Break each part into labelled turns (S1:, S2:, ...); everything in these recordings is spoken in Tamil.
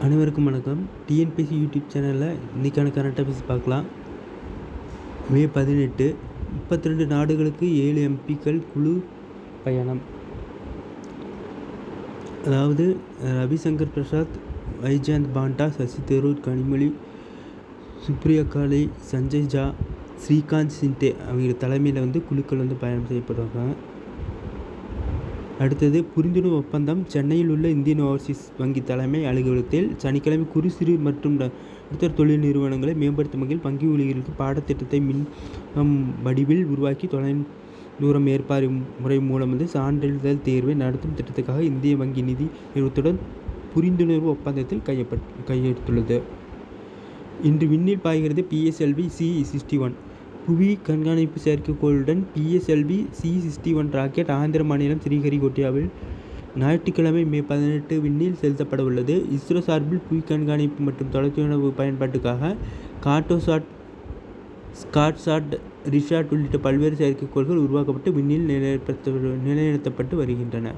S1: அனைவருக்கும் வணக்கம். டிஎன்பிஎஸ்சி யூடியூப் சேனலில் இன்றைக்கான கரண்ட் அஃபேர்ஸ் பார்க்கலாம். மே 18 32 நாடுகளுக்கு 7 எம்பிக்கள் குழு பயணம். அதாவது ரவிசங்கர் பிரசாத், வைஜெயந்த் பாண்டா, சசி தரூர், கனிமொழி, சுப்ரியா காலே, சஞ்சய் ஜா, ஸ்ரீகாந்த் சிண்டே அவங்க தலைமையில் குழுக்கள் பயணம் செய்யப்படுறாங்க. அடுத்தது புரிந்துணர்வு ஒப்பந்தம். சென்னையில் உள்ள இந்தியன் ஓவர்சீஸ் வங்கி தலைமை அலுவலகத்தில் சனிக்கிழமை குறு சிறு மற்றும் நடுத்தர தொழில் நிறுவனங்களை மேம்படுத்தும் வகையில் வங்கி ஊழியர்களுக்கு பாடத்திட்டத்தை மின் வடிவில் உருவாக்கி தொலைதூர மேற்பார்வை முறை மூலம் சான்றிதழ் தேர்வை நடத்தும் திட்டத்துக்காக இந்திய வங்கி நிதி நிறுவனத்துடன் புரிந்துணர்வு ஒப்பந்தத்தில் கையெழுத்துள்ளது. இன்று விண்ணில் பாய்கிறது PSLV C-61 புவி கண்காணிப்பு செயற்கைக்கோளுடன் PSLV C-61 ராக்கெட் ஆந்திர மாநிலம் ஸ்ரீஹரிகோட்டாவில் ஞாயிற்றுக்கிழமை மே 18 விண்ணில் செலுத்தப்பட உள்ளது. இஸ்ரோ சார்பில் புவி கண்காணிப்பு மற்றும் தொலைத்தொடர்பு பயன்பாட்டுக்காக கார்டோசாட், ஸ்காட்சாட், ரிஷாட் உள்ளிட்ட பல்வேறு செயற்கைக்கோள்கள் உருவாக்கப்பட்டு விண்ணில் நிலைநிறுத்தப்பட்டு வருகின்றன.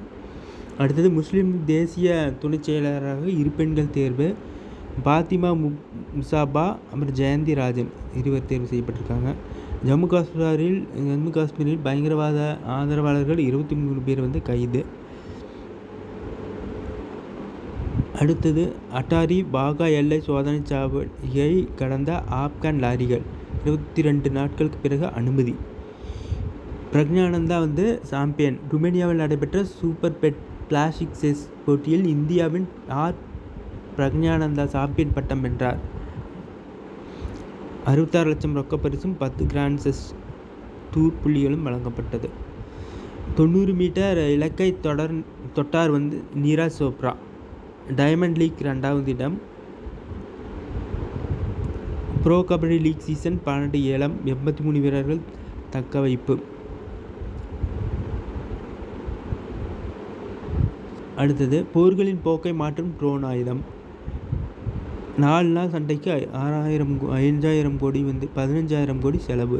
S1: அடுத்தது முஸ்லீம் தேசிய துணைச் செயலாளராக இரு பெண்கள் தேர்வு. பாத்திமா முசாபா அப்புறம் ஜெயந்தி ராஜன் இருவர் தேர்வு செய்யப்பட்டிருக்காங்க. ஜம்மு காஷ்மீரில் பயங்கரவாத ஆதரவாளர்கள் 23 பேர் கைது. அடுத்தது அட்டாரி வாகா எல்லை சோதனை சாவடியை கடந்த ஆப்கான் லாரிகள் 22 நாட்களுக்கு பிறகு அனுமதி. பிரக்ஞானந்தா சாம்பியன். ருமேனியாவில் நடைபெற்ற சூப்பர் பெட் கிளாசிக் செஸ் போட்டியில் இந்தியாவின் பிரக்ஞானந்தா சாம்பியன் பட்டம் வென்றார். 66 லட்சம் ரொக்க பரிசும் 10 கிராண்ட் செஸ் டூர் புள்ளிகளும் வழங்கப்பட்டது. 90 மீட்டர் இலக்கை தொட்டார் நீரஜ் சோப்ரா. டைமண்ட் லீக் 2வது இடம். ப்ரோ கபடி லீக் சீசன் 12 ஏலம் 83 வீரர்கள் தக்க வைப்பு. அடுத்தது போர்களின் போக்கை மாற்றும் ட்ரோன் ஆயுதம். 4 நாள் சண்டைக்கு 5,000 கோடி 15,000 கோடி செலவு.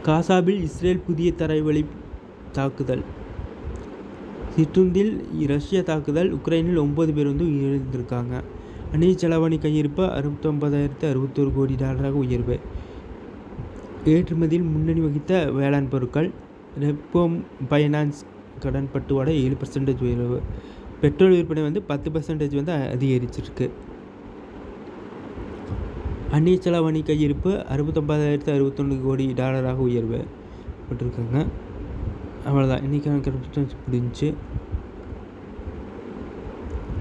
S1: காசாவில் இஸ்ரேல் புதிய தரைவழி தாக்குதல். சிற்றுந்தில் ரஷ்ய தாக்குதல். உக்ரைனில் 9 பேர் உயிரிழந்திருக்காங்க. அந்நிய செலவணி கையிருப்பு 69,061 கோடி டாலராக உயர்வு. ஏற்றுமதியில் முன்னணி வகித்த வேளாண் பொருட்கள். ரெப்போ ஃபைனான்ஸ் கடன் பட்டுவாடை 7% உயர்வு. பெட்ரோல் விற்பனை 10% அதிகரிச்சிருக்கு. அந்நிய செலவணி கையிருப்பு 69,061 கோடி டாலராக உயர்வு போட்டிருக்காங்க. அவ்வளோதான், இன்றைக்கான கருத்து முடிஞ்சு.